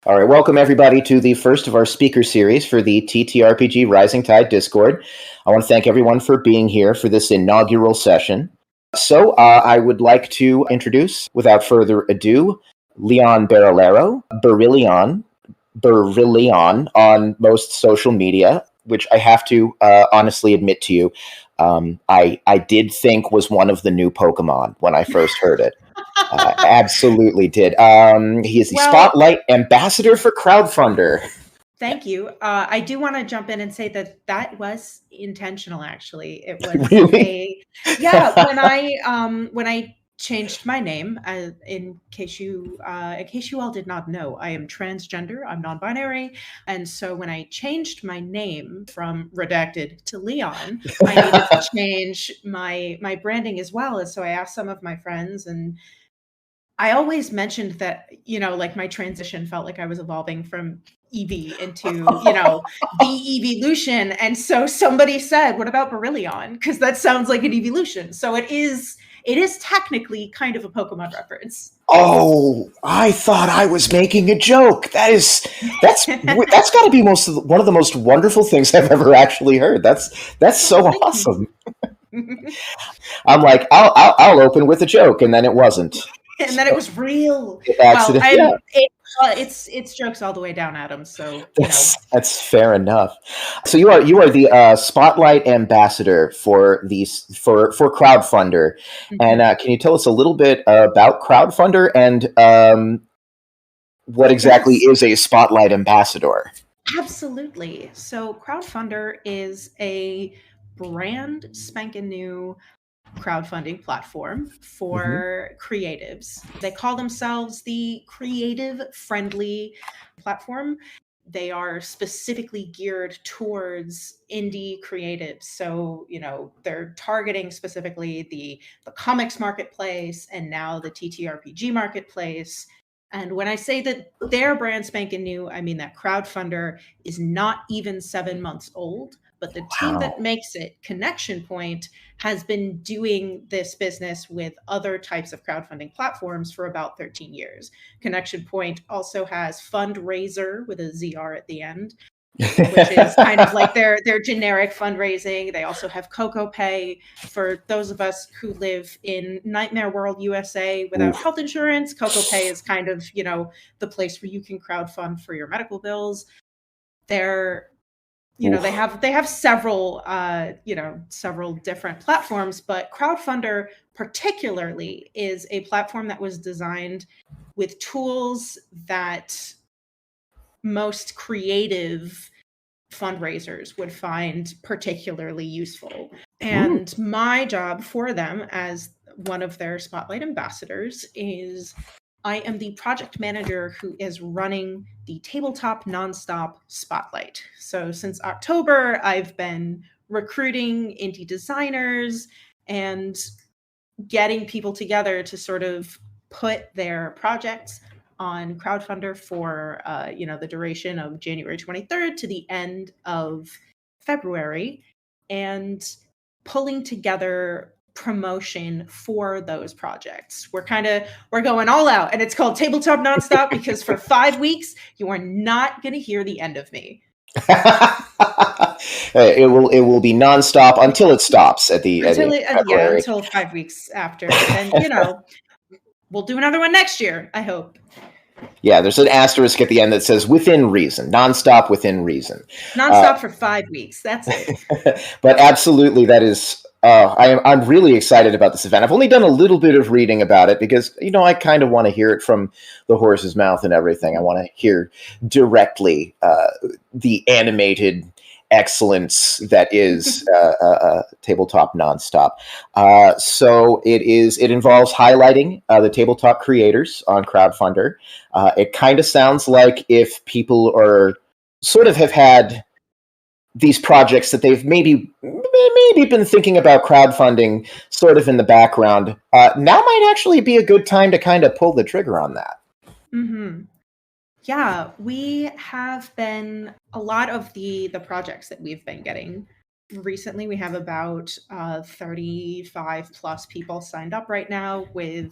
All right, welcome everybody to the first of our speaker series for the TTRPG Rising Tide Discord. I want to thank everyone for being here for this inaugural session. So I would like to introduce, without further ado, Leon Barillaro, Barillion on most social media, which I have to honestly admit to you, I did think was one of the new Pokemon when I first heard it. Absolutely did. He is the Well, Spotlight Ambassador for Crowdfundr. thank you. I do want to jump in and say that was intentional. Actually, it was Really? when I changed my name. In case you all did not know, I am transgender. I'm non-binary, and so when I changed my name from redacted to Leon, I needed to change my branding as well. And so I asked some of my friends, and I always mentioned that, like my transition felt like I was evolving from Eevee into, the evolution. And so somebody said, what about Barillion? Because that sounds like an evolution. So it is technically kind of a Pokemon reference. Oh, I thought I was making a joke. That's got to be one of the most wonderful things I've ever actually heard. That's so Thank awesome. you. I'm like, I'll open with a joke, and then it wasn't. And then it was real. Well, Accident. Yeah. it's jokes all the way down, Adam. So That's fair enough. So you are the Spotlight Ambassador for Crowdfundr, and can you tell us a little bit about Crowdfundr and what exactly is a Spotlight Ambassador? Absolutely. So Crowdfundr is a brand spanking new crowdfunding platform for creatives. They call themselves the creative friendly platform. They are specifically geared towards indie creatives. So, they're targeting specifically the comics marketplace and now the TTRPG marketplace. And when I say that they're brand spanking new, I mean that Crowdfundr is not even 7 months old, but the team Wow. that makes it, Connection Point, has been doing this business with other types of crowdfunding platforms for about 13 years. Connection Point also has Fundraiser with a ZR at the end, which is kind of like their generic fundraising. They also have CocoPay for those of us who live in Nightmare World, USA without health insurance. CocoPay is kind of, the place where you can crowdfund for your medical bills. They have several several different platforms, but Crowdfundr particularly is a platform that was designed with tools that most creative fundraisers would find particularly useful. And my job for them as one of their Spotlight ambassadors is I am the project manager who is running the Tabletop Nonstop Spotlight. So since October, I've been recruiting indie designers and getting people together to sort of put their projects on Crowdfundr for the duration of January 23rd to the end of February, and pulling together promotion for those projects. We're going all out, and it's called Tabletop Nonstop because for 5 weeks you are not going to hear the end of me. It will be nonstop until it stops at the until 5 weeks after. And we'll do another one next year, I hope. Yeah, there's an asterisk at the end that says within reason, nonstop within reason. Nonstop for 5 weeks. That's it. But absolutely, that is. I'm really excited about this event. I've only done a little bit of reading about it because I kind of want to hear it from the horse's mouth and everything. I want to hear directly the animated excellence that is Tabletop Nonstop. So it involves highlighting the tabletop creators on Crowdfundr. It kind of sounds like if people are sort of have had these projects that they've maybe been thinking about crowdfunding sort of in the background. Now might actually be a good time to kind of pull the trigger on that. Mm-hmm. Yeah, we have been a lot of the projects that we've been getting recently. We have about 35 plus people signed up right now with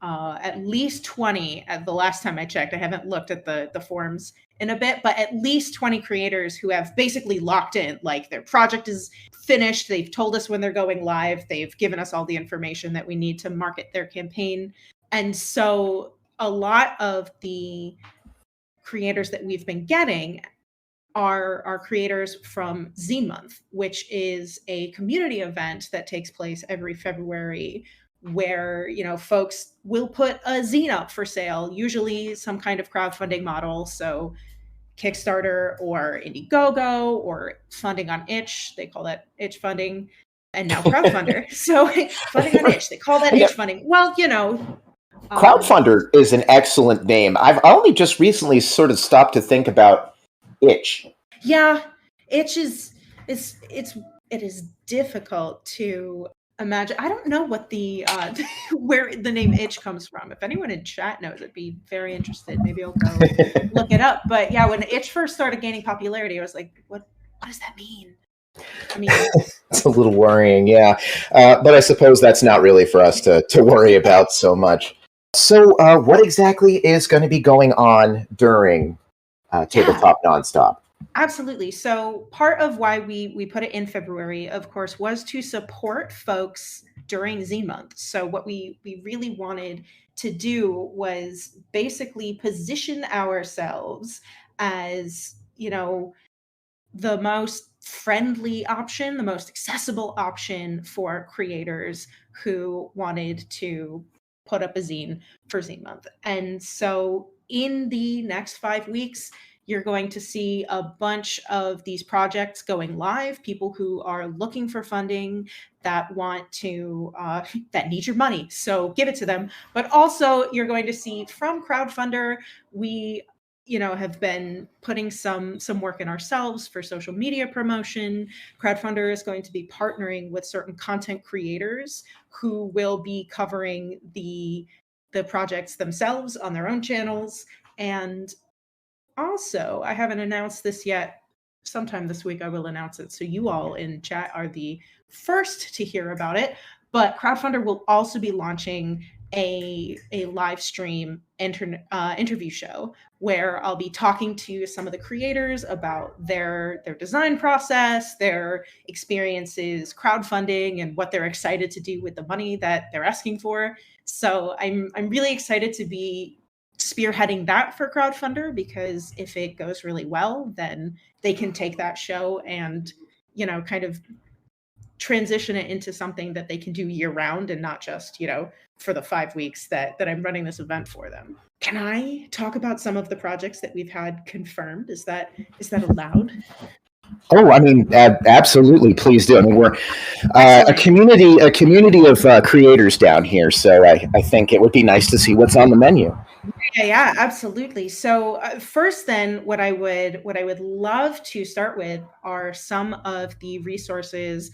at least 20 at the last time I checked. I haven't looked at the forums in a bit, but at least 20 creators who have basically locked in, like their project is finished. They've told us when they're going live. They've given us all the information that we need to market their campaign. And so a lot of the creators that we've been getting are creators from Zine Month, which is a community event that takes place every February, where folks will put a zine up for sale, usually some kind of crowdfunding model, so Kickstarter or Indiegogo or funding on Itch. They call that Itch funding, and now Crowdfundr. So funding on Itch, they call that Itch funding. Well, Crowdfundr is an excellent name. I've only just recently sort of stopped to think about Itch. Yeah, Itch it is difficult to imagine. I don't know what the where the name Itch comes from. If anyone in chat knows, I'd be very interested. Maybe I'll go look it up. But yeah, when Itch first started gaining popularity, I was like, what does that mean? I mean, it's a little worrying, yeah. But I suppose that's not really for us to worry about so much. So what exactly is going to be going on during Tabletop Nonstop? Absolutely. So part of why we put it in February, of course, was to support folks during Zine Month. So what we really wanted to do was basically position ourselves as, the most friendly option, the most accessible option for creators who wanted to put up a zine for Zine Month. And so in the next 5 weeks, you're going to see a bunch of these projects going live, people who are looking for funding, that want to, that need your money. So give it to them. But also you're going to see from Crowdfundr, we have been putting some work in ourselves for social media promotion. Crowdfundr is going to be partnering with certain content creators who will be covering the projects themselves on their own channels. And also, I haven't announced this yet. Sometime this week I will announce it, so you all in chat are the first to hear about it. But Crowdfundr will also be launching a live stream interview show where I'll be talking to some of the creators about their design process, their experiences crowdfunding, and what they're excited to do with the money that they're asking for. So I'm really excited to be spearheading that for Crowdfundr, because if it goes really well, then they can take that show and kind of transition it into something that they can do year round, and not just for the 5 weeks that I'm running this event for them. Can I talk about some of the projects that we've had confirmed? Is that allowed? Oh, I mean, absolutely. Please do. I mean, we're a community of creators down here, so I think it would be nice to see what's on the menu. Yeah, absolutely. So first, then, what I would love to start with are some of the resources,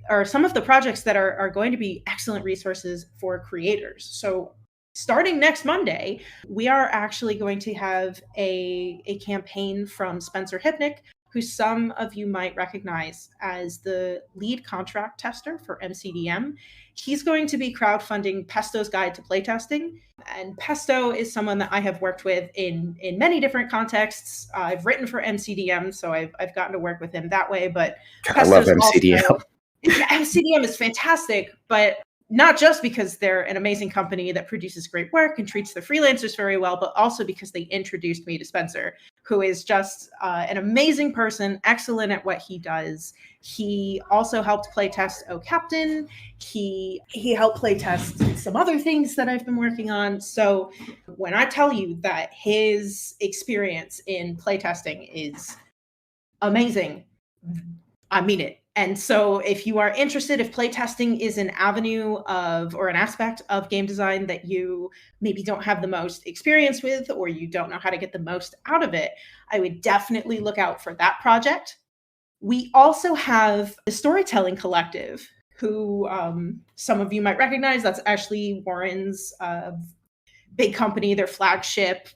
or some of the projects that are going to be excellent resources for creators. So starting next Monday, we are actually going to have a campaign from Spencer Hypnick, who some of you might recognize as the lead contract tester for MCDM. He's going to be crowdfunding Pesto's Guide to Playtesting. And Pesto is someone that I have worked with in many different contexts. I've written for MCDM, so I've gotten to work with him that way. But I love MCDM. MCDM is fantastic, but not just because they're an amazing company that produces great work and treats their freelancers very well, but also because they introduced me to Spencer, who is just an amazing person, excellent at what he does. He also helped playtest Oh Captain. He helped playtest some other things that I've been working on. So when I tell you that his experience in playtesting is amazing, I mean it. And so if you are interested, if playtesting is an avenue of, or an aspect of game design that you maybe don't have the most experience with, or you don't know how to get the most out of it, I would definitely look out for that project. We also have the Storytelling Collective, who some of you might recognize. That's Ashley Warren's big company. Their flagship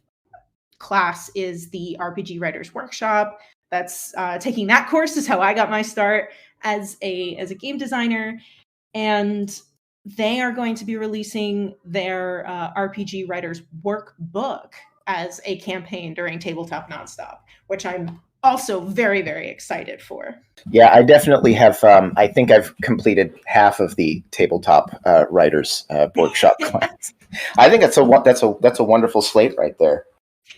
class is the RPG Writers Workshop. That's taking that course is how I got my start as a game designer. And they are going to be releasing their RPG Writers Workbook as a campaign during Tabletop Nonstop, which I'm also very, very excited for. Yeah, I definitely have. I think I've completed half of the Tabletop Writers Workshop class. I think that's a wonderful slate right there.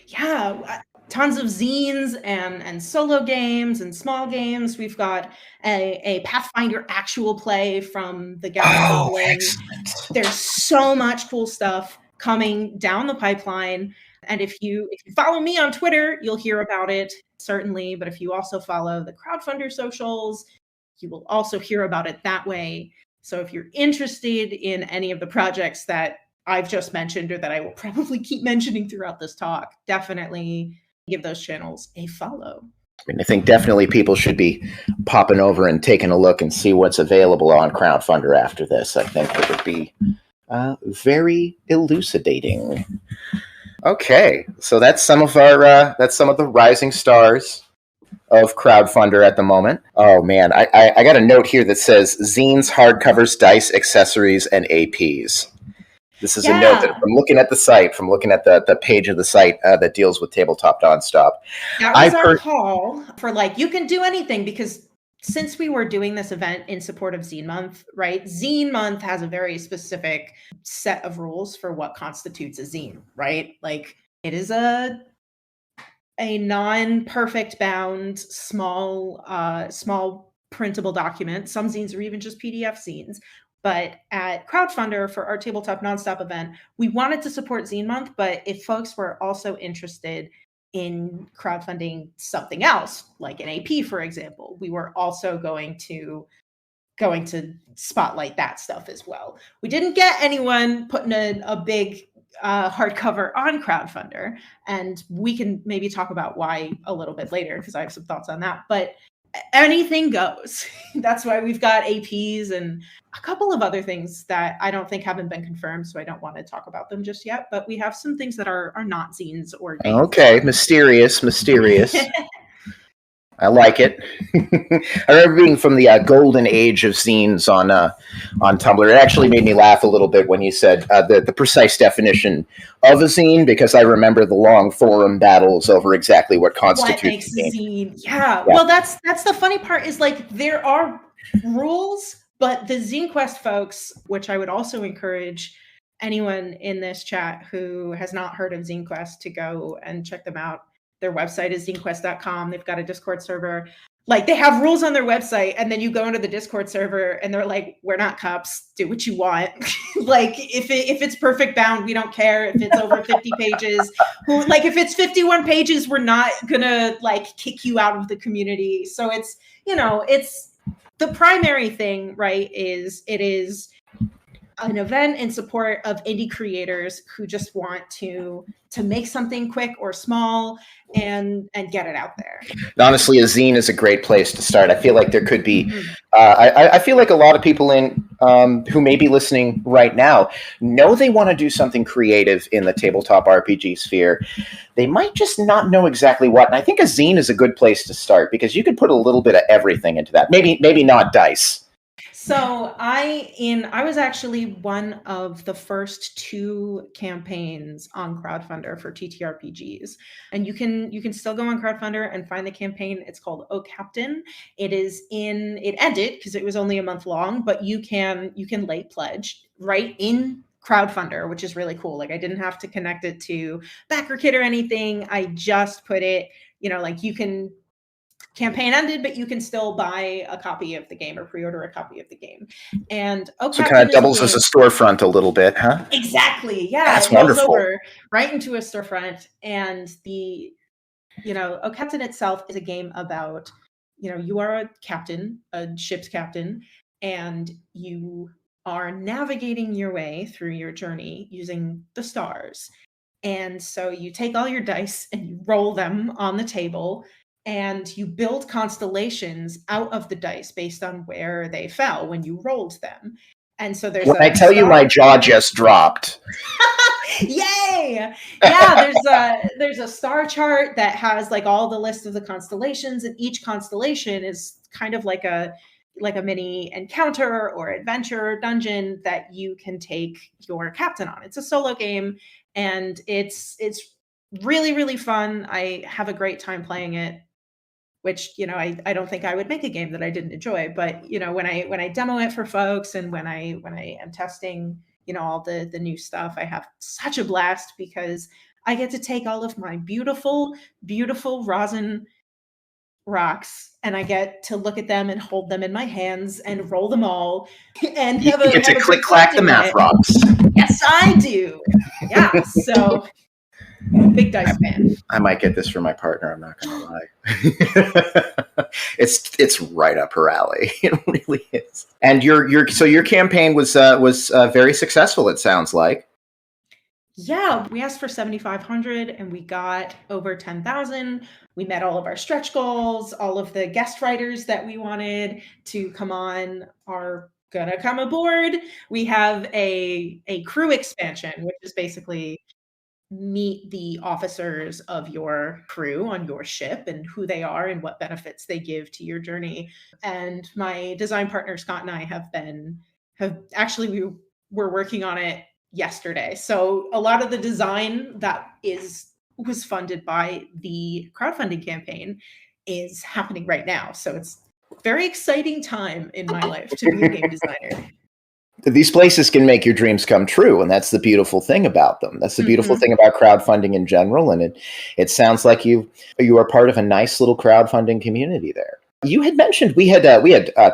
Yeah, tons of zines and solo games and small games. We've got a Pathfinder actual play from the Gathering Goblin. Excellent. There's so much cool stuff coming down the pipeline. And if you follow me on Twitter, you'll hear about it, certainly. But if you also follow the Crowdfundr socials, you will also hear about it that way. So if you're interested in any of the projects that I've just mentioned, or that I will probably keep mentioning throughout this talk, definitely give those channels a follow. I mean, I think definitely people should be popping over and taking a look and see what's available on Crowdfundr after this. I think it would be very elucidating. Okay, so that's some of the rising stars of Crowdfundr at the moment. Oh man, I got a note here that says zines, hardcovers, dice, accessories, and APs. This is a note that from looking at the site, from looking at the page of the site that deals with Tabletop Nonstop. That was our call for, like, you can do anything, because since we were doing this event in support of Zine Month, right? Zine Month has a very specific set of rules for what constitutes a zine, right? Like, it is a non-perfect bound, small printable document. Some zines are even just PDF zines. But at Crowdfundr, for our Tabletop Nonstop event, we wanted to support Zine Month, but if folks were also interested in crowdfunding something else, like an AP, for example, we were also going to spotlight that stuff as well. We didn't get anyone putting a big hardcover on Crowdfundr, and we can maybe talk about why a little bit later, because I have some thoughts on that. But anything goes. That's why we've got APs and a couple of other things that I don't think haven't been confirmed, so I don't want to talk about them just yet. But we have some things that are not zines or games. Okay, mysterious. I like it. I remember being from the golden age of zines on Tumblr. It actually made me laugh a little bit when you said the precise definition of a zine, because I remember the long forum battles over exactly what constitutes a zine. Yeah. Well, that's the funny part, is like, there are rules, but the Zine Quest folks, which I would also encourage anyone in this chat who has not heard of Zine Quest to go and check them out. Their website is zinequest.com. They've got a Discord server. Like, they have rules on their website, and then you go into the Discord server and they're like, we're not cups, do what you want. Like, if it's perfect bound, we don't care. If it's over 50 pages, if it's 51 pages, we're not gonna like kick you out of the community. So it's, it's the primary thing, right? It is an event in support of indie creators who just want to make something quick or small and get it out there. Honestly, a zine is a great place to start. I feel like there could be, I feel like a lot of people who may be listening right now know they want to do something creative in the tabletop RPG sphere. They might just not know exactly what. And I think a zine is a good place to start, because you could put a little bit of everything into that. Maybe not dice. So I was actually one of the first 2 campaigns on Crowdfundr for TTRPGs, and you can still go on Crowdfundr and find the campaign. It's called Oh Captain. It ended because it was only a month long, but you can late pledge right in Crowdfundr, which is really cool. Like, I didn't have to connect it to BackerKit or anything. I just put it, you can. Campaign ended, but you can still buy a copy of the game or pre-order a copy of the game. And so it kind of doubles as a storefront a little bit, huh? Exactly. Yeah. That's wonderful. Over right into a storefront. And Oh Captain itself is a game about, you are a captain, a ship's captain, and you are navigating your way through your journey using the stars. And so you take all your dice and you roll them on the table, and you build constellations out of the dice based on where they fell when you rolled them. And so there's I tell you, my jaw just dropped. Yay! Yeah, there's a star chart that has like all the list of the constellations, and each constellation is kind of like a like a mini encounter or adventure dungeon that you can take your captain on. It's a solo game, and it's really, really fun. I have a great time playing it, which, I don't think I would make a game that I didn't enjoy. But, when I demo it for folks, and when I am testing, all the new stuff, I have such a blast, because I get to take all of my beautiful, beautiful rosin rocks, and I get to look at them and hold them in my hands and roll them all and You have get to a click good clack time the doing math it. rocks. Yes, I do. Yeah. So big dice fan. I might get this for my partner. I'm not going to lie. It's right up her alley. It really is. And your campaign was very successful. It sounds like. Yeah, we asked for 7,500 and we got over 10,000. We met all of our stretch goals. All of the guest writers that we wanted to come on are gonna come aboard. We have a crew expansion, which is basically meet the officers of your crew on your ship and who they are and what benefits they give to your journey. And my design partner Scott and I have actually, we were working on it yesterday. So a lot of the design that was funded by the crowdfunding campaign is happening right now. So it's a very exciting time in my life to be a game designer. These places can make your dreams come true, and that's the beautiful thing about them. That's the beautiful thing about crowdfunding in general, and it sounds like you are part of a nice little crowdfunding community there. You had mentioned we had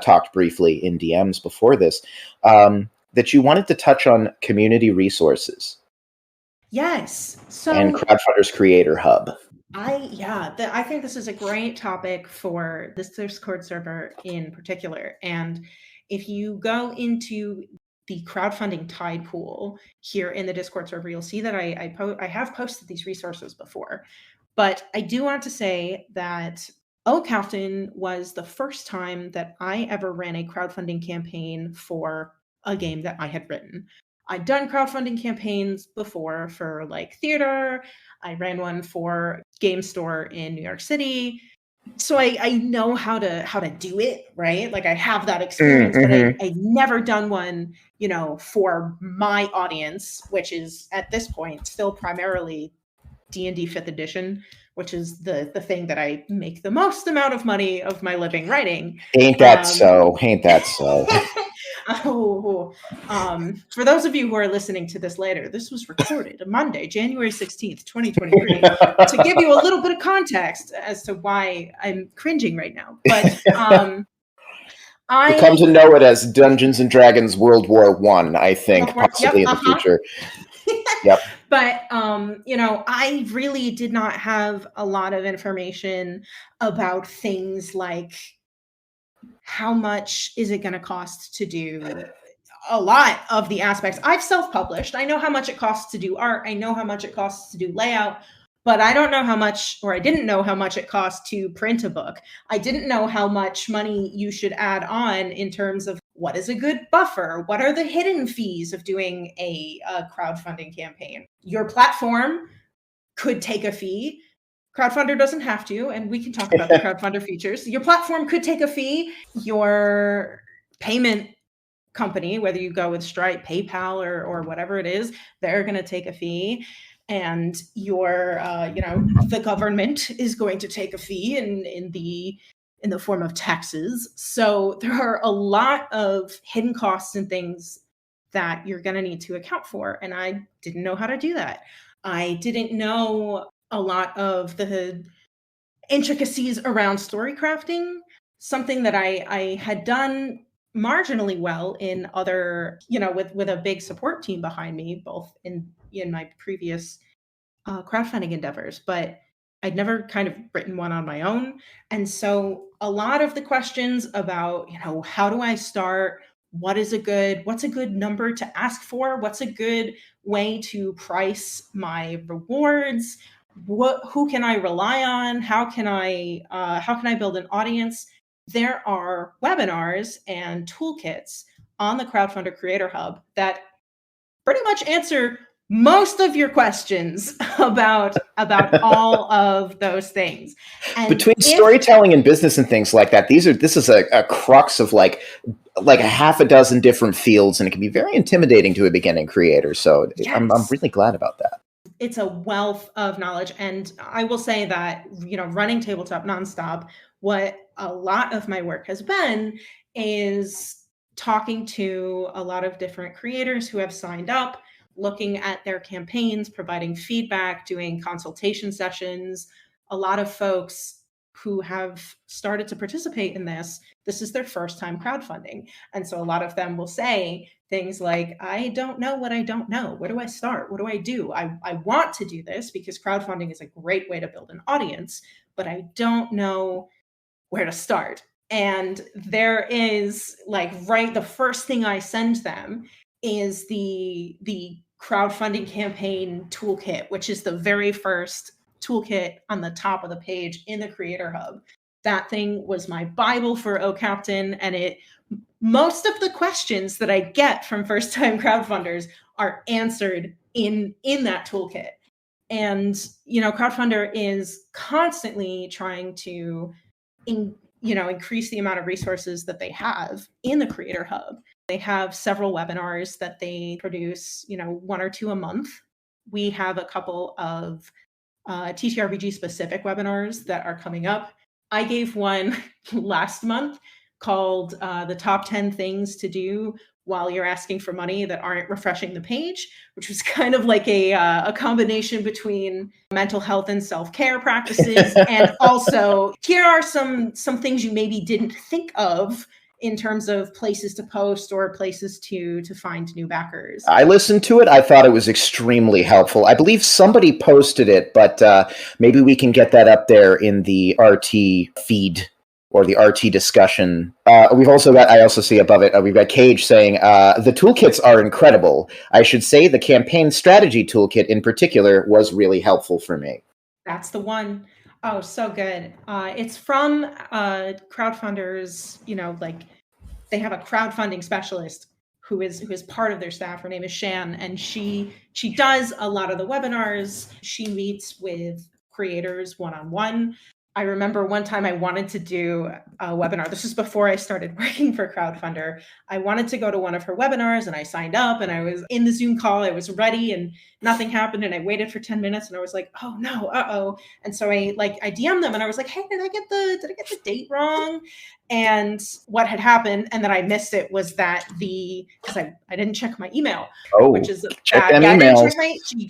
talked briefly in DMs before this that you wanted to touch on community resources. Yes. So and Crowdfundr's Creator Hub. I think this is a great topic for this Discord server in particular. And if you go into the crowdfunding tide pool here in the Discord server, you'll see that I have posted these resources before. But I do want to say that Oh Captain was the first time that I ever ran a crowdfunding campaign for a game that I had written. I'd done crowdfunding campaigns before for like theater. I ran one for Game Store in New York City. So I know how to do it, right? Like I have that experience, but I've never done one, for my audience, which is at this point still primarily D&D 5th edition, which is the thing that I make the most amount of money of my living writing. Ain't that so? For those of you who are listening to this later, this was recorded on Monday, January 16th, 2023, to give you a little bit of context as to why I'm cringing right now. But I come to know it as Dungeons and Dragons World War I, I think, possibly in the future. Yep. But, I really did not have a lot of information about things like how much is it going to cost to do a lot of the aspects. I've self-published. I know how much it costs to do art. I know how much it costs to do layout, but I don't know how much, or I didn't know how much it costs to print a book. I didn't know how much money you should add on in terms of what is a good buffer? What are the hidden fees of doing a crowdfunding campaign? Your platform could take a fee. Crowdfundr doesn't have to, and we can talk about the Crowdfundr features. Your platform could take a fee. Your payment company, whether you go with Stripe, PayPal, or whatever it is, they're going to take a fee. And your, the government is going to take a fee in the form of taxes. So there are a lot of hidden costs and things that you're going to need to account for. And I didn't know how to do that. I didn't know a lot of the intricacies around story crafting, something that I had done marginally well in other, with a big support team behind me, both in my previous crowdfunding endeavors, but I'd never kind of written one on my own. And so a lot of the questions about, how do I start? What's a good number to ask for? What's a good way to price my rewards? Who can I rely on? How can I build an audience? There are webinars and toolkits on the Crowdfundr Creator Hub that pretty much answer most of your questions about all of those things. And between storytelling and business and things like that, this is a crux of like a half a dozen different fields, and it can be very intimidating to a beginning creator. So yes, I'm really glad about that. it's a wealth of knowledge. And I will say that, running Tabletop Nonstop, what a lot of my work has been is talking to a lot of different creators who have signed up, looking at their campaigns, providing feedback, doing consultation sessions. A lot of folks who have started to participate in this is their first time crowdfunding. And so a lot of them will say things like, I don't know what I don't know. Where do I start? What do I do? I want to do this because crowdfunding is a great way to build an audience, but I don't know where to start. And there is the first thing I send them is the crowdfunding campaign toolkit, which is the very first toolkit on the top of the page in the Creator Hub. That thing was my Bible for O Captain, and most of the questions that I get from first-time crowdfunders are answered in that toolkit. And Crowdfundr is constantly trying to increase the amount of resources that they have in the Creator Hub. They have several webinars that they produce, 1 or 2 a month. We have a couple of TTRPG specific webinars that are coming up. I gave one last month called the top 10 things to do while you're asking for money that aren't refreshing the page, which was kind of like a combination between mental health and self-care practices. And also, here are some things you maybe didn't think of in terms of places to post or places to find new backers. I listened to it. I thought it was extremely helpful. I believe somebody posted it, but maybe we can get that up there in the RT feed or the RT discussion. We've also got, I also see above it, we've got Cage saying, the toolkits are incredible. I should say the campaign strategy toolkit in particular was really helpful for me. That's the one. Oh, so good. It's from Crowdfundr's, they have a crowdfunding specialist who is part of their staff. Her name is Shan, and she does a lot of the webinars. She meets with creators one-on-one. I remember one time I wanted to do a webinar. This was before I started working for Crowdfundr. I wanted to go to one of her webinars, and I signed up, and I was in the Zoom call. I was ready, and nothing happened. And I waited for 10 minutes, and I was like, "Oh no, uh-oh!" And so I DM'd them, and I was like, "Hey, did I get the date wrong?" And what had happened, and then I missed it, was that because I didn't check my email, which is check bad. them emails.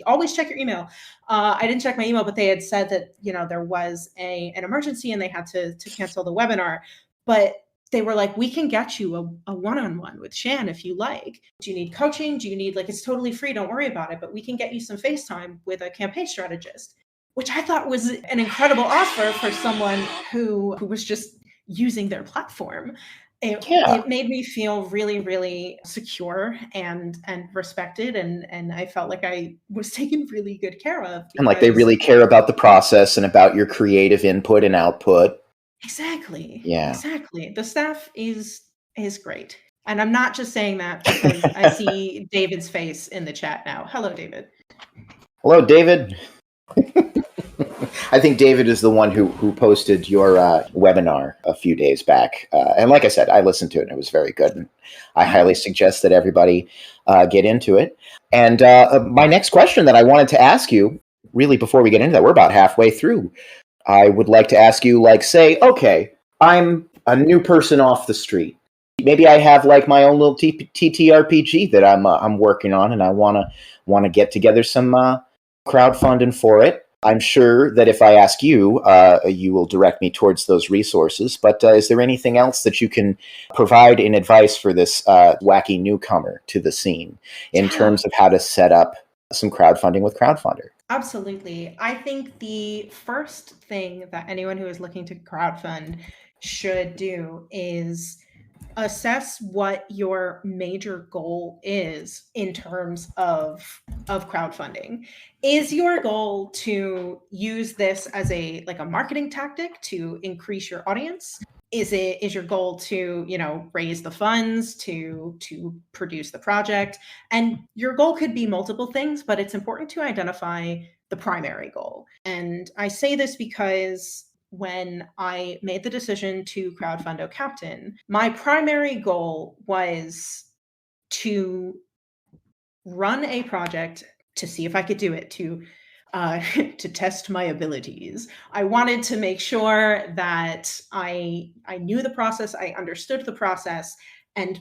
Always check your email. I didn't check my email, but they had said that there was an emergency and they had to cancel the webinar. But they were like, "We can get you a one-on-one with Shan if you like. Do you need coaching? Do you need it's totally free? Don't worry about it. But we can get you some FaceTime with a campaign strategist," which I thought was an incredible offer for someone who was just using their platform. It made me feel really, really secure and respected, and I felt like I was taken really good care of. And they really care about the process and about your creative input and output. Exactly. Yeah. Exactly. The staff is great. And I'm not just saying that because I see David's face in the chat now. Hello, David. Hello, David. I think David is the one who posted your webinar a few days back. And like I said, I listened to it and it was very good. And I highly suggest that everybody get into it. And my next question that I wanted to ask you, really before we get into that, we're about halfway through. I would like to ask you, say, okay, I'm a new person off the street. Maybe I have my own little TTRPG that I'm working on, and I want to get together some crowdfunding for it. I'm sure that if I ask you, you will direct me towards those resources. But is there anything else that you can provide in advice for this wacky newcomer to the scene in terms of how to set up some crowdfunding with Crowdfundr? Absolutely. I think the first thing that anyone who is looking to crowdfund should do is assess what your major goal is in terms of crowdfunding. Is your goal to use this as a marketing tactic to increase your audience? is your goal to, raise the funds to produce the project? And your goal could be multiple things, but it's important to identify the primary goal. And I say this because when I made the decision to crowdfund OCaptain, my primary goal was to run a project to see if I could do it, to to test my abilities. I wanted to make sure that I knew the process, I understood the process, and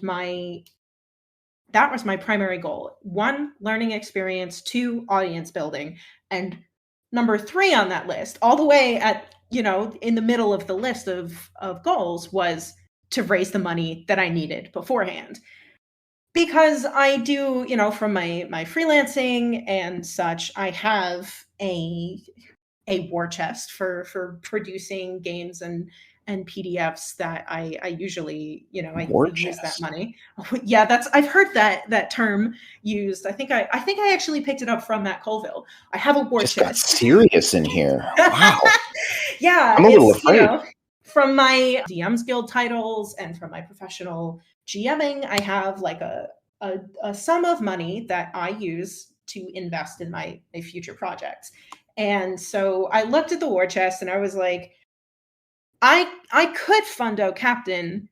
that was my primary goal. 1, learning experience; 2, audience building. And number 3 on that list, all the way at, in the middle of the list of goals, was to raise the money that I needed beforehand. Because I do, from my freelancing and such, I have a war chest for producing games and PDFs that I usually, I War use that chest. money. Yeah, I've heard that term used. I think I actually picked it up from Matt Colville. I have a war Just got chest. serious in here. Wow. Yeah, I'm a little it's, afraid. from my DM's Guild titles and from my professional GMing, I have like a sum of money that I use to invest in my future projects. And so I looked at the war chest and I was like, I could fund OCaptain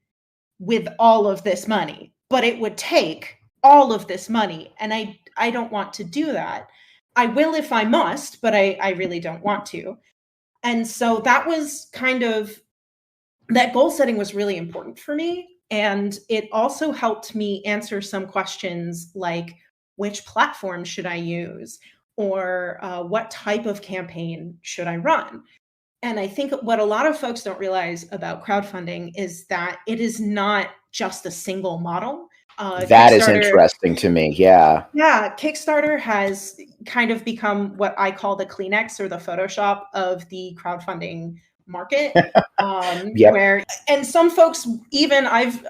with all of this money, but it would take all of this money. And I don't want to do that. I will if I must, but I really don't want to. And so that was kind of, that goal setting was really important for me. And it also helped me answer some questions like, which platform should I use? Or what type of campaign should I run? And I think what a lot of folks don't realize about crowdfunding is that it is not just a single model. That is Kickstarter, interesting to me. Yeah. yeah, Kickstarter has kind of become what I call the Kleenex or the Photoshop of the crowdfunding market. Yep. Where, and some folks, even I've,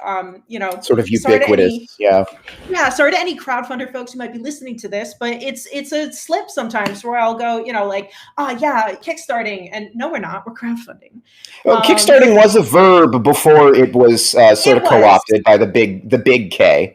Sort of sorry to any, ubiquitous. Yeah. yeah, sorry to any crowdfunder folks who might be listening to this, but it's a slip sometimes where I'll go, like, oh yeah, kickstarting, and no, we're not, we're crowdfunding. Well, Um, kickstarting was a verb before it was sort it of was, co-opted by the big K.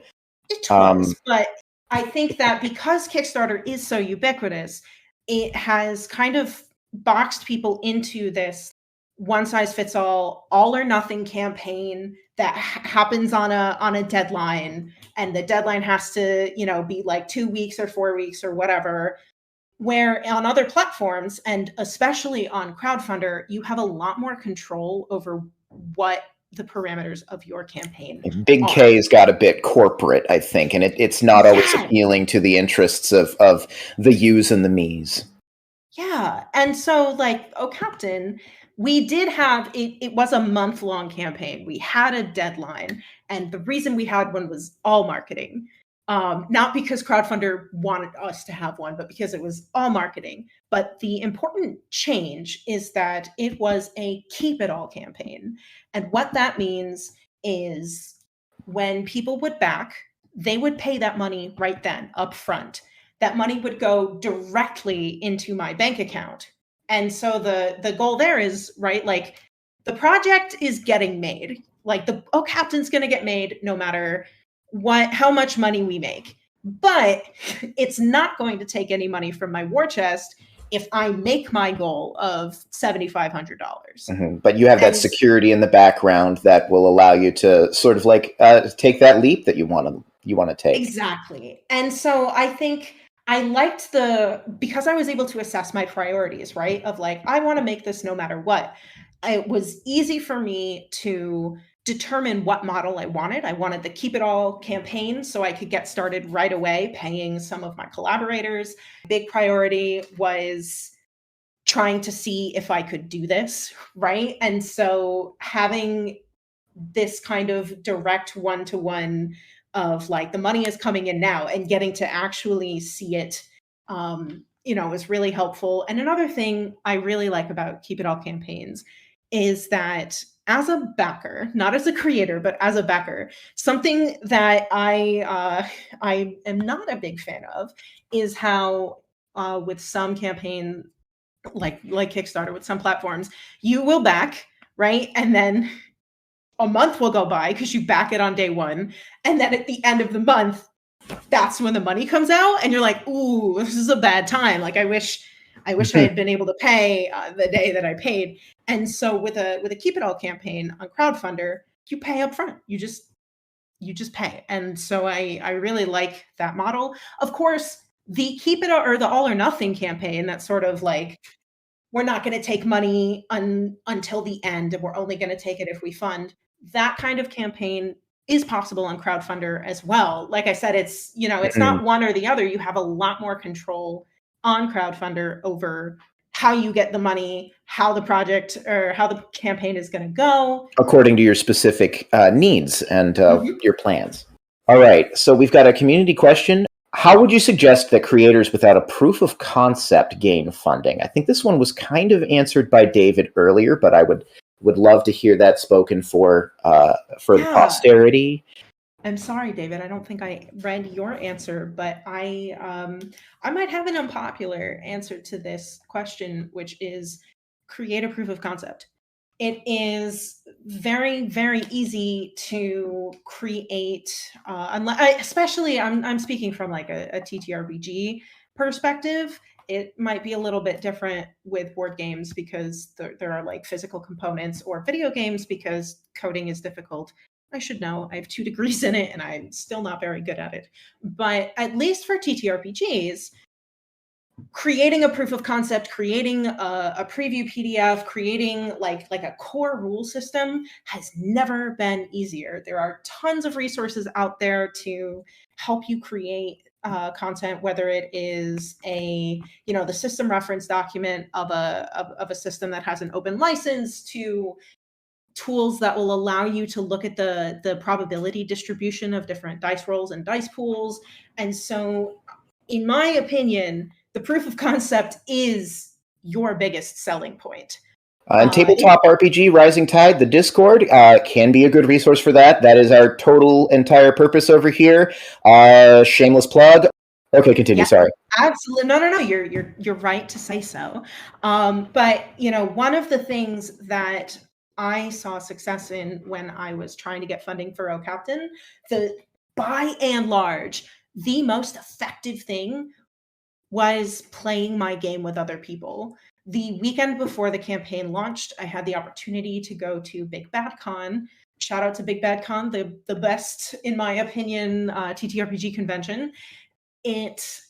it Um, was, but I think that because Kickstarter is so ubiquitous, it has kind of boxed people into this one size fits all or nothing campaign that happens on a deadline, and the deadline has to, be like 2 weeks or 4 weeks or whatever. Where on other platforms, and especially on Crowdfunder, you have a lot more control over what the parameters of your campaign Big are. K's got a bit corporate, I think, and it's not always Yeah, appealing to the interests of the yous and the me's. yeah. And so, like, oh, Captain, we did have it was a month-long campaign. We had a deadline. And the reason we had one was all marketing. Not because Crowdfunder wanted us to have one, but because it was all marketing. But the important change is that it was a keep it all campaign. And what that means is when people would back, they would pay that money right then up front. That money would go directly into my bank account. And so the goal there is, right, like, the project is getting made. Like, the Captain's going to get made no matter how much money we make. But it's not going to take any money from my war chest if I make my goal of $7,500. But you have that And security in the background that will allow you to sort of like take that leap that you want to take. exactly. And so I think I liked because I was able to assess my priorities, right? Of like, I want to make this no matter what. It was easy for me to determine what model I wanted. I wanted the keep it all campaign so I could get started right away paying some of my collaborators. Big priority was trying to see if I could do this, right? And so having this kind of direct one-to-one of like, the money is coming in now, and getting to actually see it, is really helpful. And another thing I really like about Keep It All campaigns is that as a backer, not as a creator, but as a backer, something that I am not a big fan of is how with some campaign, like Kickstarter, with some platforms, you will back, right, and then a month will go by because you back it on day one. And then at the end of the month, that's when the money comes out. And you're like, ooh, this is a bad time. Like, I wish I had been able to pay the day that I paid. And so with a Keep It All campaign on Crowdfundr, you pay up front. You just pay. And so I really like that model. Of course, the Keep It All, or the All or Nothing campaign, that's sort of like, we're not going to take money until the end, and we're only going to take it if we fund. That kind of campaign is possible on Crowdfundr as well. Like I said, it's, it's not one or the other. You have a lot more control on Crowdfundr over how you get the money, how the project or how the campaign is going to go. According to your specific needs and your plans. All right. So we've got a community question. How would you suggest that creators without a proof of concept gain funding? I think this one was kind of answered by David earlier, but I would love to hear that spoken for the posterity. I'm sorry, David. I don't think I read your answer, but I might have an unpopular answer to this question, which is create a proof of concept. It is very, very easy to create, especially I'm speaking from like a TTRPG perspective. It might be a little bit different with board games because there are like physical components, or video games because coding is difficult. I should know. I have 2 degrees in it and I'm still not very good at it. But at least for TTRPGs, creating a proof of concept, creating a preview PDF, creating like a core rule system has never been easier. There are tons of resources out there to help you create content, whether it is the system reference document of a system that has an open license, to tools that will allow you to look at the probability distribution of different dice rolls and dice pools. And so, in my opinion, the proof of concept is your biggest selling point. And Tabletop RPG Rising Tide, the Discord, can be a good resource for that. That is our total entire purpose over here. Shameless plug. Okay, continue. Yeah, sorry. Absolutely. No. You're right to say so. But one of the things that I saw success in when I was trying to get funding for O Captain, by and large, the most effective thing was playing my game with other people. The weekend before the campaign launched, I had the opportunity to go to Big Bad Con. Shout out to Big Bad Con, the best, in my opinion, TTRPG convention. It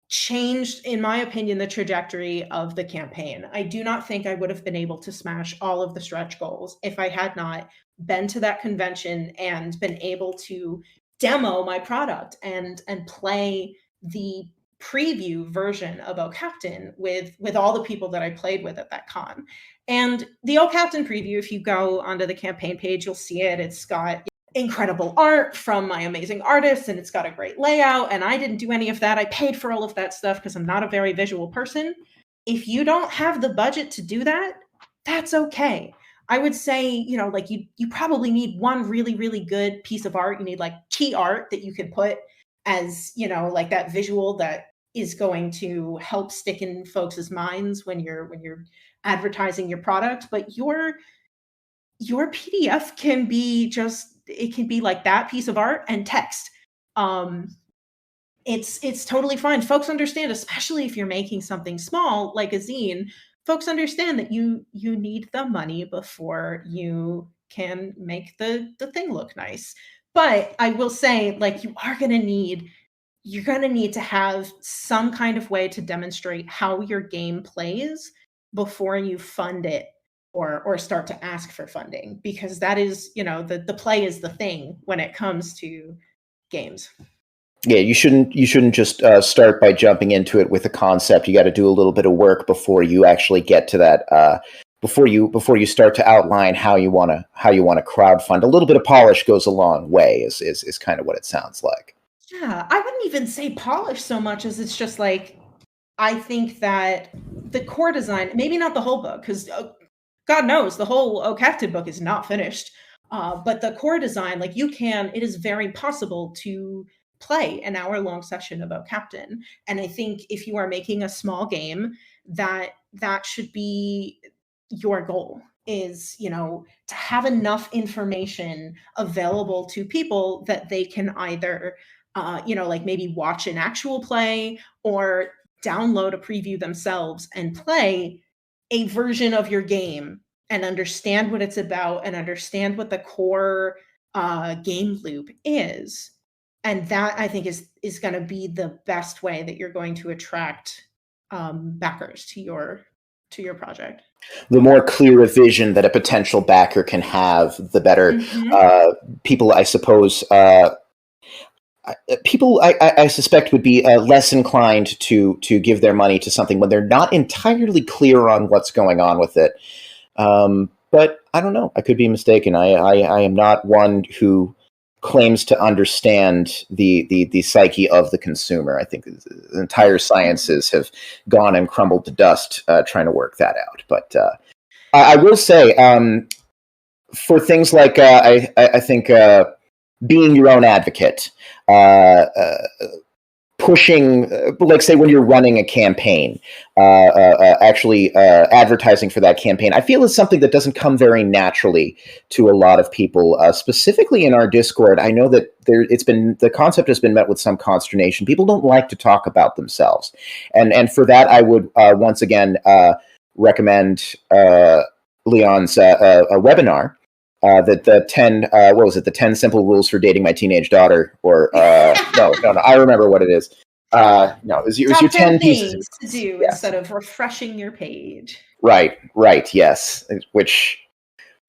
changed, in my opinion, the trajectory of the campaign. I do not think I would have been able to smash all of the stretch goals if I had not been to that convention and been able to demo my product and play the preview version of O Captain with all the people that I played with at that con. And the O Captain preview, if you go onto the campaign page, you'll see it. It's got incredible art from my amazing artists, and it's got a great layout. And I didn't do any of that. I paid for all of that stuff because I'm not a very visual person. If you don't have the budget to do that, that's okay. I would say, you probably need one really, really good piece of art. You need like key art that you can put as, like that visual that is going to help stick in folks' minds when you're advertising your product. But your PDF can be like that piece of art and text. It's totally fine. Folks understand, especially if you're making something small like a zine, folks understand that you need the money before you can make the thing look nice. But I will say, like, you're going to need to have some kind of way to demonstrate how your game plays before you fund it or start to ask for funding, because that is, the play is the thing when it comes to games. Yeah, you shouldn't just start by jumping into it with a concept. You got to do a little bit of work before you actually get to that. Before you start to outline how you want to crowdfund. A little bit of polish goes a long way. Is kind of what it sounds like. Yeah, I wouldn't even say polish so much as it's just like, I think that the core design, maybe not the whole book, because God knows the whole O Captain book is not finished. But the core design, like, it is very possible to play an hour-long session of O Captain. And I think if you are making a small game, that should be your goal is, to have enough information available to people that they can either, like maybe watch an actual play or download a preview themselves and play a version of your game and understand what it's about and understand what the core game loop is. And that, I think, is going to be the best way that you're going to attract backers to your project. The more clear a vision that a potential backer can have, the better. People, I suppose, I suspect would be less inclined to give their money to something when they're not entirely clear on what's going on with it. But I don't know. I could be mistaken. I am not one who claims to understand the psyche of the consumer. I think the entire sciences have gone and crumbled to dust trying to work that out. But I will say, for things like I think being your own advocate, pushing, like say when you're running a campaign, actually advertising for that campaign, I feel is something that doesn't come very naturally to a lot of people, specifically in our Discord. I know that the concept has been met with some consternation. People don't like to talk about themselves. And for that, I would once again recommend Leon's a webinar. The 10 what was it? The 10 simple rules for dating my teenage daughter, or no, I remember what it is. No, it was your 10 things to do instead of refreshing your page. Right, yes. Which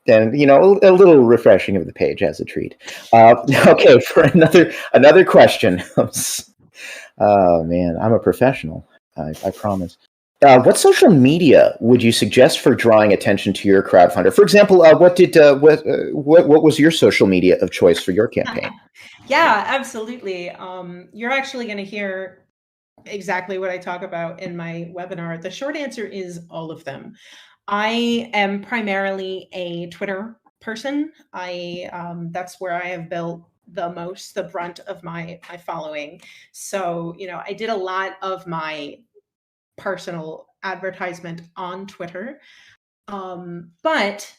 then, a little refreshing of the page as a treat. Okay, for another question. Oh man, I'm a professional. I promise. What social media would you suggest for drawing attention to your crowdfunder? For example, what was your social media of choice for your campaign? Yeah, absolutely. You're actually going to hear exactly what I talk about in my webinar. The short answer is all of them. I am primarily a Twitter person. That's where I have built the brunt of my following. So, I did a lot of my personal advertisement on Twitter. But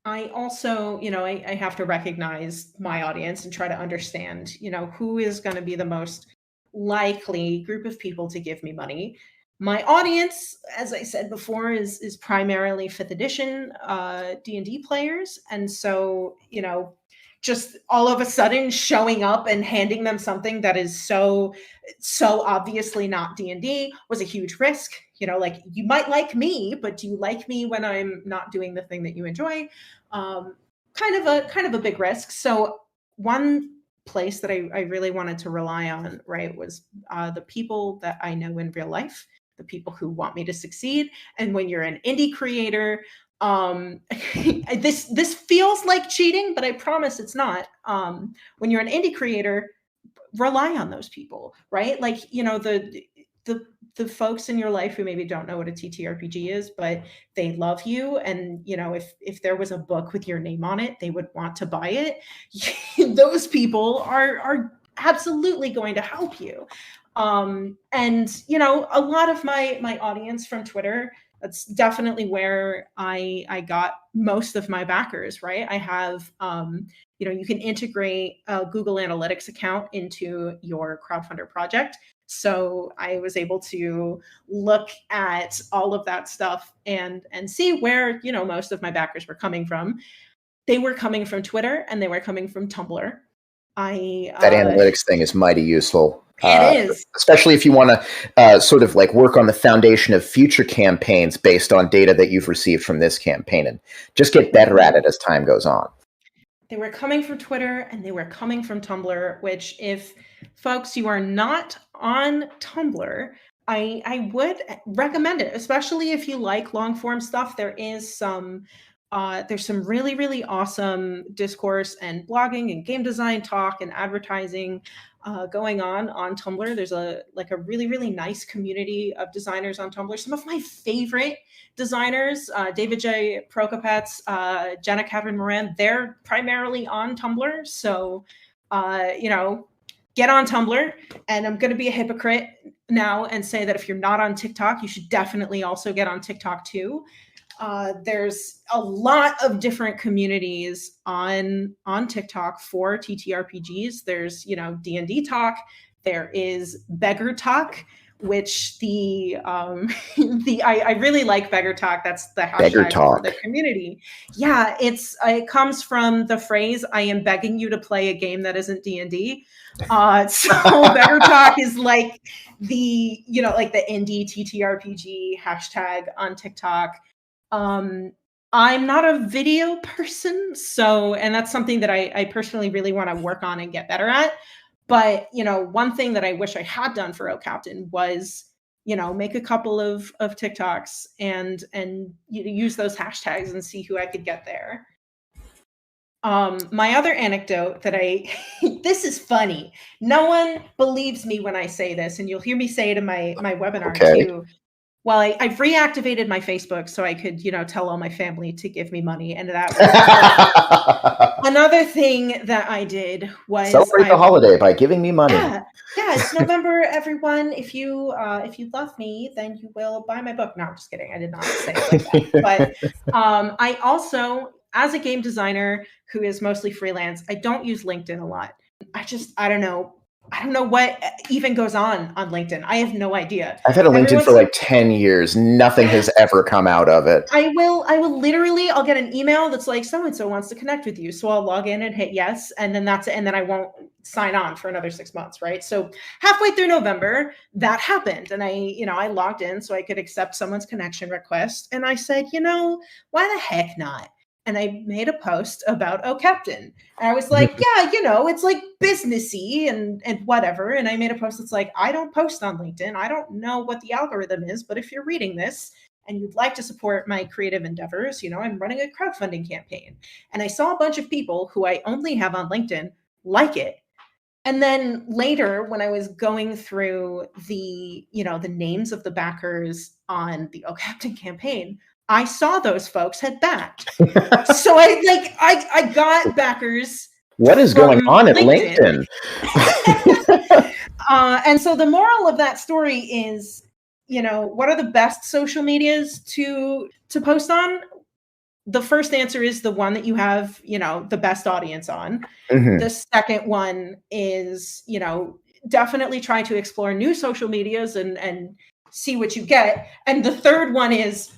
I also, I have to recognize my audience and try to understand, who is going to be the most likely group of people to give me money. My audience, as I said before, is primarily 5th edition D&D players. And so, just all of a sudden showing up and handing them something that is so obviously not D&D was a huge risk. Like, you might like me, but do you like me when I'm not doing the thing that you enjoy? Kind of a big risk. So one place that I really wanted to rely on, right, was the people that I know in real life, the people who want me to succeed. And when you're an indie creator, this feels like cheating, but I promise it's not. When you're an indie creator, rely on those people, right? Like, the folks in your life who maybe don't know what a TTRPG is, but they love you. And, if there was a book with your name on it, they would want to buy it. Those people are absolutely going to help you. And, a lot of my audience from Twitter, that's definitely where I got most of my backers, right? I have, you can integrate a Google Analytics account into your crowdfunder project. So I was able to look at all of that stuff and see where, most of my backers were coming from. They were coming from Twitter and they were coming from Tumblr. That analytics thing is mighty useful. It is. Especially if you want to sort of like work on the foundation of future campaigns based on data that you've received from this campaign, and just get better at it as time goes on. They were coming from Twitter and they were coming from Tumblr, which, if folks, you are not on Tumblr, I would recommend it, especially if you like long form stuff. There's some really, really awesome discourse and blogging and game design talk and advertising going on Tumblr. There's a really, really nice community of designers on Tumblr. Some of my favorite designers, David J. Prokopets, Jenna Catherine Moran, they're primarily on Tumblr. So, get on Tumblr. And I'm going to be a hypocrite now and say that if you're not on TikTok, you should definitely also get on TikTok too. There's a lot of different communities on TikTok for TTRPGs. There's, D&D Talk. There is Beggar Talk, which I really like Beggar Talk. That's the hashtag for the community. Yeah, it comes from the phrase, I am begging you to play a game that isn't D&D. So Beggar Talk is like the indie TTRPG hashtag on TikTok. I'm not a video person, and that's something that I personally really want to work on and get better at. But, one thing that I wish I had done for O Captain was, make a couple of TikToks and use those hashtags and see who I could get there. My other anecdote that this is funny. No one believes me when I say this, and you'll hear me say it in my webinar too. Well, I've reactivated my Facebook so I could, tell all my family to give me money. And that was another thing that I did was celebrate the holiday by giving me money. Yeah, it's November, everyone. If you love me, then you will buy my book. No, I'm just kidding. I did not say it like that. But I also, as a game designer who is mostly freelance, I don't use LinkedIn a lot. I don't know what even goes on LinkedIn. I have no idea. I've had a LinkedIn for like 10 years. Nothing has ever come out of it. I will literally, I'll get an email that's like, so-and-so wants to connect with you. So I'll log in and hit yes. And then that's it. And then I won't sign on for another 6 months. Right. So halfway through November, that happened. And I logged in so I could accept someone's connection request. And I said, why the heck not? And I made a post about O Captain. And I was like, yeah, it's like businessy and whatever. And I made a post that's like, I don't post on LinkedIn. I don't know what the algorithm is, but if you're reading this and you'd like to support my creative endeavors, I'm running a crowdfunding campaign. And I saw a bunch of people who I only have on LinkedIn like it. And then later, when I was going through the names of the backers on the O Captain campaign, I saw those folks had backed. So I got backers. What is going on at LinkedIn? And so the moral of that story is, what are the best social medias to post on? The first answer is the one that you have, the best audience on. Mm-hmm. The second one is, definitely try to explore new social medias and see what you get. And the third one is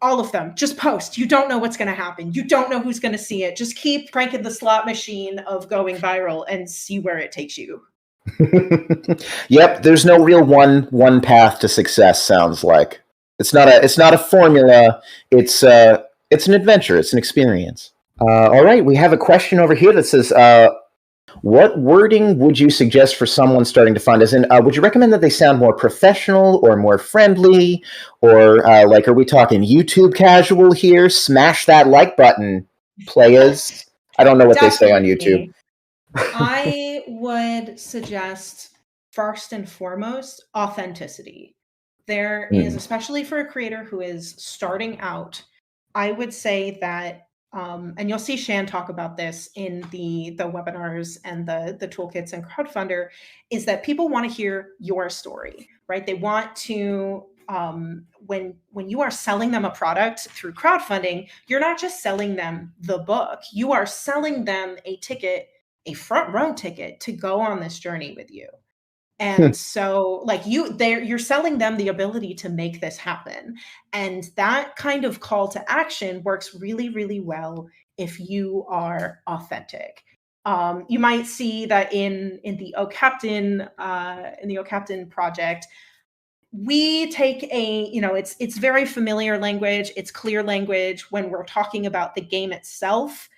all of them. Just post. You don't know what's going to happen. You don't know who's going to see it. Just keep cranking the slot machine of going viral and see where it takes you. Yep. There's no real one path to success. Sounds like it's not a formula. It's an adventure. It's an experience. All right. We have a question over here that says, what wording would you suggest for someone starting to fund? As in, would you recommend that they sound more professional or more friendly? Or are we talking YouTube casual here? Smash that like button, players. I don't know what Definitely. They say on YouTube. I would suggest, first and foremost, authenticity. There is, especially for a creator who is starting out, I would say that and you'll see Shan talk about this in the webinars and the toolkits and Crowdfundr, is that people want to hear your story, right? They want to, when you are selling them a product through crowdfunding, you're not just selling them the book, you are selling them a ticket, a front row ticket to go on this journey with you. And so you're selling them the ability to make this happen. And that kind of call to action works really, really well if you are authentic. You might see that in the O Captain, project, we take it's very familiar language. It's clear language when we're talking about the game itself.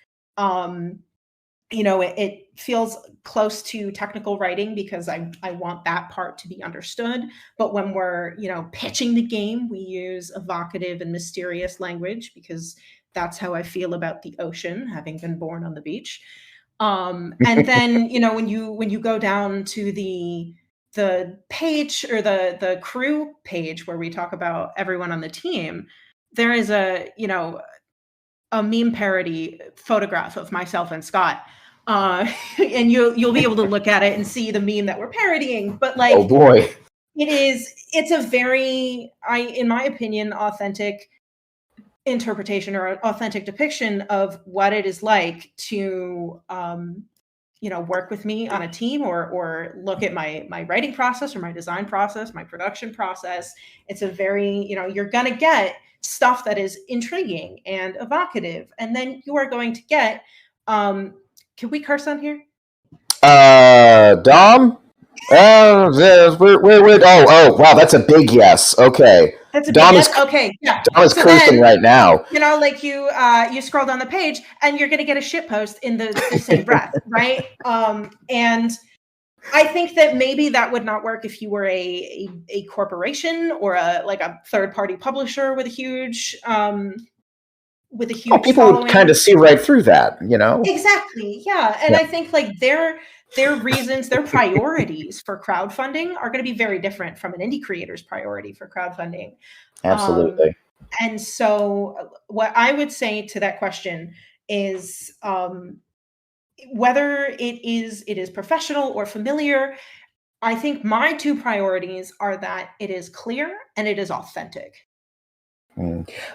It feels close to technical writing because I want that part to be understood. But when we're, pitching the game, we use evocative and mysterious language because that's how I feel about the ocean, having been born on the beach. And then, when you go down to the page or the crew page where we talk about everyone on the team, there is a meme parody photograph of myself and Scott. And you'll be able to look at it and see the meme that we're parodying. But oh boy, it's a very, in my opinion, authentic interpretation or authentic depiction of what it is like to work with me on a team or look at my writing process or my design process, my production process. It's a very, you're going to get stuff that is intriguing and evocative. And then you are going to get, can we curse on here? Dom? Oh, wow, that's a big yes. Okay. That's a Dom big yes? Okay, yeah. Dom is cursing right now. Like you scroll down the page and you're going to get a shit post in the same breath, right? And I think that maybe that would not work if you were a corporation or a third-party publisher with a huge people following. Would kind of see right through that, Exactly, yeah. And I think their reasons, their priorities for crowdfunding are going to be very different from an indie creator's priority for crowdfunding. Absolutely. And so what I would say to that question is whether it is professional or familiar, I think my two priorities are that it is clear and it is authentic.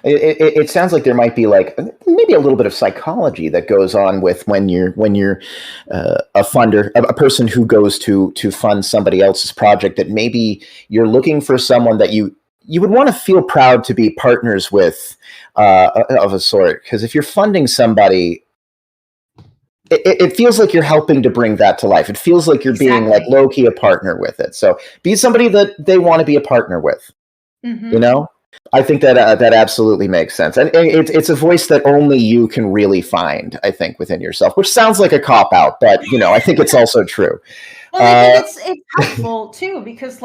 It sounds like there might be maybe a little bit of psychology that goes on with when you're a funder, a person who goes to fund somebody else's project, that maybe you're looking for someone that you would want to feel proud to be partners with of a sort. Because if you're funding somebody, it feels like you're helping to bring that to life. It feels like you're being low-key a partner with it. So be somebody that they want to be a partner with, I think that absolutely makes sense. And it's a voice that only you can really find, I think, within yourself, which sounds like a cop-out, but, I think it's also true. Well, I think it's helpful, too, because,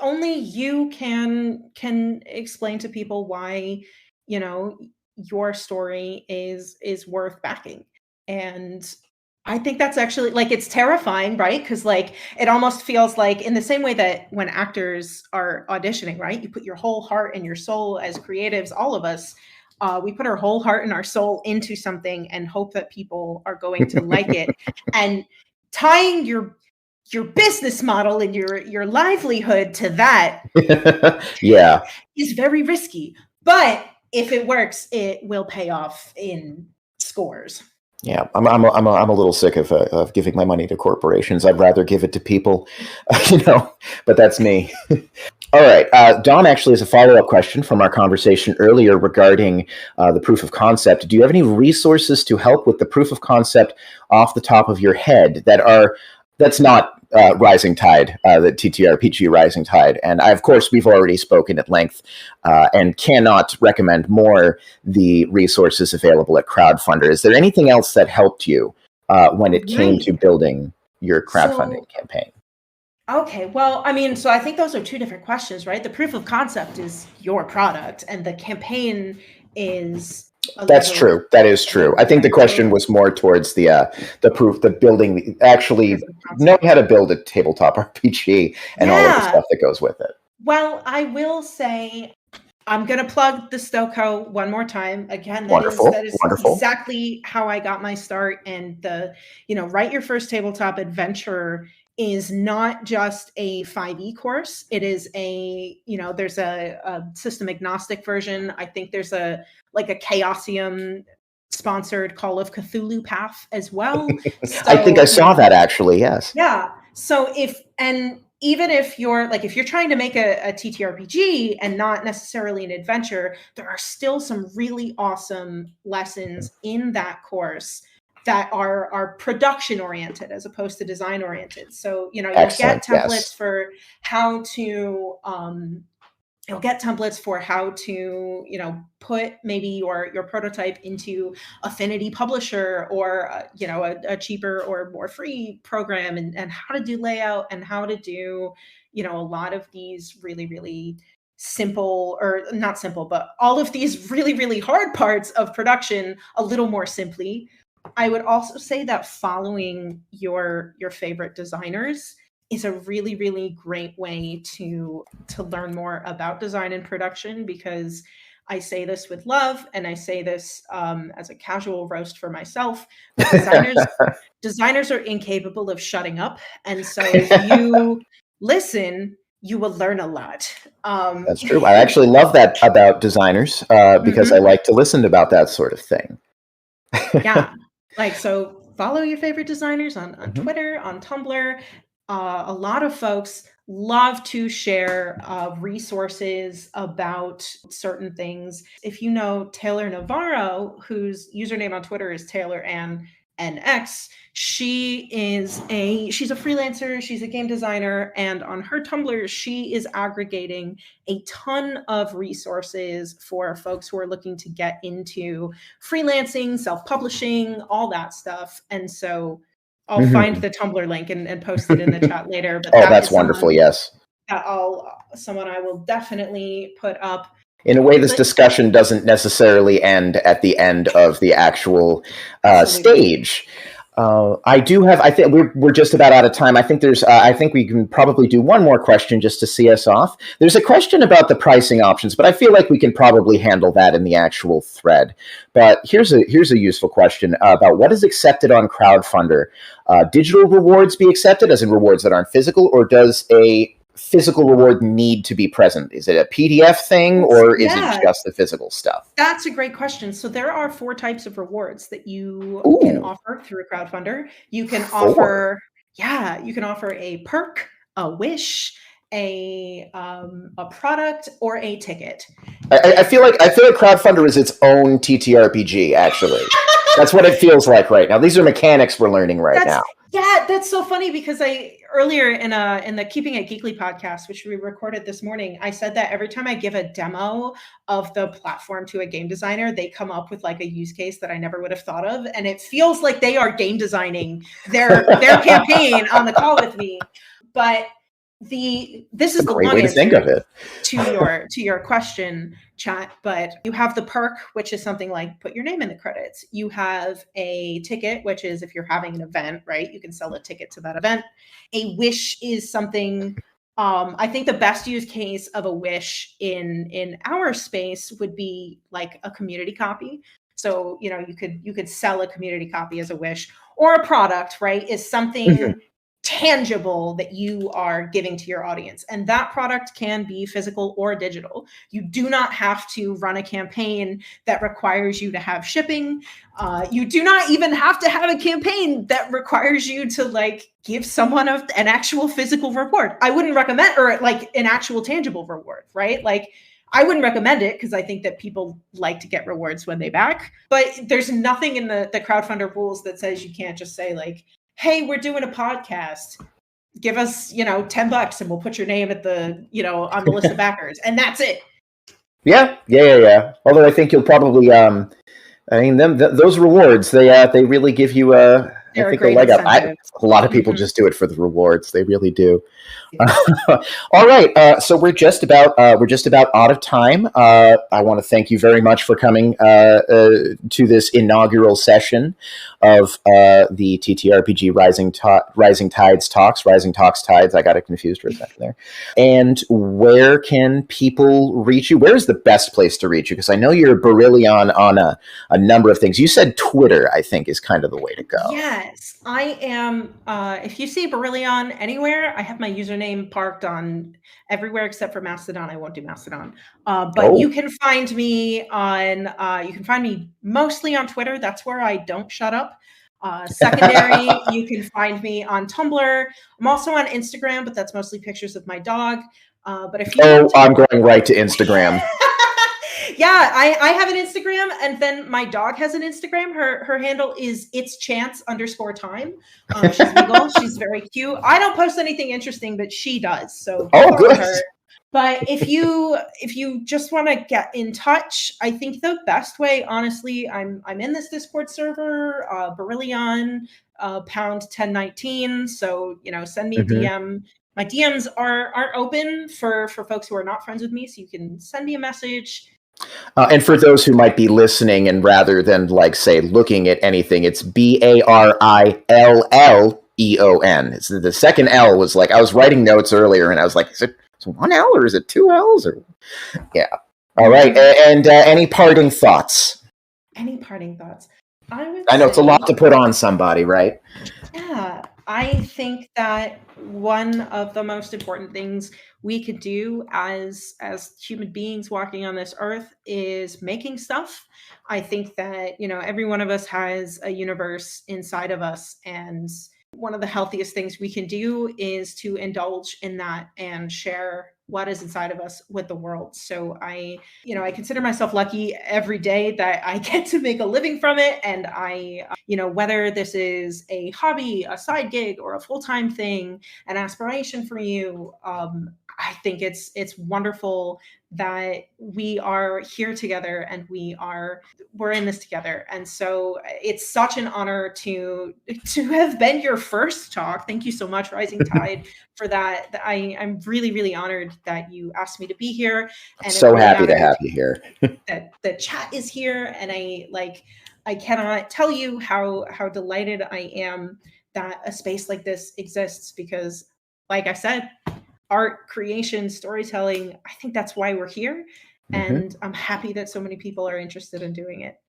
only you can explain to people why, your story is worth backing. And I think that's actually it's terrifying, right? Because it almost feels like in the same way that when actors are auditioning, right? You put your whole heart and your soul as creatives, all of us, we put our whole heart and our soul into something and hope that people are going to like it. And tying your business model and your livelihood to that is very risky. But if it works, it will pay off in scores. Yeah, I'm a little sick of giving my money to corporations. I'd rather give it to people, but that's me. All right. Don actually has a follow-up question from our conversation earlier regarding the proof of concept. Do you have any resources to help with the proof of concept off the top of your head that's not Rising Tide, the TTRPG Rising Tide? And of course, we've already spoken at length and cannot recommend more the resources available at Crowdfundr. Is there anything else that helped you when it came to building your crowdfunding campaign? Okay, well, so I think those are two different questions, right? The proof of concept is your product, and the campaign is... That's true. That is true. I think the question was more towards the proof, the building, actually knowing how to build a tabletop RPG and all of the stuff that goes with it. Well, I will say, I'm going to plug the Stoco one more time. Again, that is exactly how I got my start. And Write Your First Tabletop Adventure is not just a 5e course. It is there's a system agnostic version. I think there's a Chaosium sponsored Call of Cthulhu path as well. So, I think I saw that actually. Yes. Yeah. So even if you're trying to make a TTRPG and not necessarily an adventure, there are still some really awesome lessons in that course that are production oriented as opposed to design oriented. So, you'll get templates for how to, put maybe your prototype into Affinity Publisher or, a cheaper or more free program and how to do layout and how to do, a lot of these really, really simple, or not simple, but all of these really, really hard parts of production a little more simply. I would also say that following your favorite designers is a really, really great way to learn more about design and production, because I say this with love and I say this as a casual roast for myself, but designers are incapable of shutting up. And so if you listen, you will learn a lot. That's true. I actually love that about designers because I like to listen about that sort of thing. Yeah. So follow your favorite designers on Twitter, on Tumblr. A lot of folks love to share resources about certain things. If you know Taylor Navarro, whose username on Twitter is TaylorAnnNX, she's a freelancer, she's a game designer, and on her Tumblr, she is aggregating a ton of resources for folks who are looking to get into freelancing, self-publishing, all that stuff. And so I'll find the Tumblr link and post it in the chat later. But that's wonderful. Yes. Someone I will definitely put up. In a way, this discussion doesn't necessarily end at the end of the actual stage. I think we're just about out of time. I think we can probably do one more question just to see us off. There's a question about the pricing options, but I feel like we can probably handle that in the actual thread. But here's a useful question about what is accepted on Crowdfundr. Digital rewards be accepted, as in rewards that aren't physical, or does a physical reward need to be present? Is it a PDF thing, or is it just the physical stuff? That's a great question. So there are 4 types of rewards that you can offer through Crowdfundr. You can offer a perk, a wish, a product, or a ticket. I feel like Crowdfundr is its own TTRPG, actually. That's what it feels like right now. These are mechanics we're learning now. Yeah, that's so funny because earlier in the Keeping It Geekly podcast, which we recorded this morning, I said that every time I give a demo of the platform to a game designer, they come up with like a use case that I never would have thought of, and it feels like they are game designing their campaign on the call with me. But this is the great way to think of it to your question, chat. But you have the perk, which is something like put your name in the credits. You have a ticket, which is if you're having an event, right? You can sell a ticket to that event. A wish is something. I think the best use case of a wish in our space would be like a community copy. So you could sell a community copy as a wish, or a product, right? Is something tangible that you are giving to your audience. And that product can be physical or digital. You do not have to run a campaign that requires you to have shipping. You do not even have to have a campaign that requires you to give someone an actual physical reward. I wouldn't recommend, or an actual tangible reward, right? I wouldn't recommend it because I think that people like to get rewards when they back. But there's nothing in the Crowdfundr rules that says you can't just say hey, we're doing a podcast. Give us, $10 and we'll put your name at the, on the list of backers. And that's it. Yeah. Although I think you'll probably, those rewards, they really give you a leg up. A lot of people just do it for the rewards. They really do. Yeah. All right. So we're just about out of time. I want to thank you very much for coming to this inaugural session of the TTRPG Rising Talks Tides. I got it confused for a second there. And where can people reach you? Where is the best place to reach you? Because I know you're Barillion on a number of things. You said Twitter, I think, is kind of the way to go. Yes, I am. If you see Barillion anywhere, I have my username parked on everywhere except for Mastodon. I won't do Mastodon. But you can find me mostly on Twitter. That's where I don't shut up. Secondary, you can find me on Tumblr. I'm also on Instagram, but that's mostly pictures of my dog. But if you I'm going right to Instagram. Yeah, I have an Instagram, and then my dog has an Instagram. Her handle is itschance_time. She's legal. She's very cute. I don't post anything interesting, but she does. So good. Her. But if you just want to get in touch, I think the best way, honestly, I'm in this Discord server, Barillion, pound 1019. So send me a DM. My DMs are open for folks who are not friends with me, so you can send me a message. And for those who might be listening, and rather than say looking at anything, it's Barilleon. It's the second L was I was writing notes earlier, and I was like, is it one L or is it two L's? Or yeah. All right. And any parting thoughts? Any parting thoughts? I know it's a lot to put on somebody, right? Yeah. I think that one of the most important things we could do as human beings walking on this earth is making stuff. I think that, you know, every one of us has a universe inside of us, and one of the healthiest things we can do is to indulge in that and share what is inside of us with the world. So I consider myself lucky every day that I get to make a living from it. And I, whether this is a hobby, a side gig, or a full-time thing, an aspiration for you, I think it's wonderful that we are here together and we're in this together. And so it's such an honor to have been your first talk. Thank you so much, Rising Tide, for that. I'm really, really honored that you asked me to be here. And so really happy to have you here. That the chat is here, and I cannot tell you how delighted I am that a space like this exists, because, like I said, art, creation, storytelling, I think that's why we're here. And I'm happy that so many people are interested in doing it.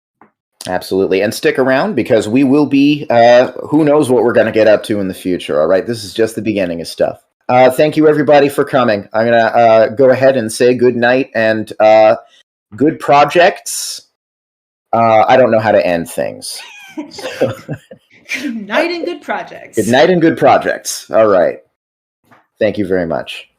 Absolutely. And stick around, because we will be, who knows what we're going to get up to in the future. All right. This is just the beginning of stuff. Thank you, everybody, for coming. I'm going to go ahead and say good night and good projects. I don't know how to end things. Good night and good projects. Good night and good projects. All right. Thank you very much.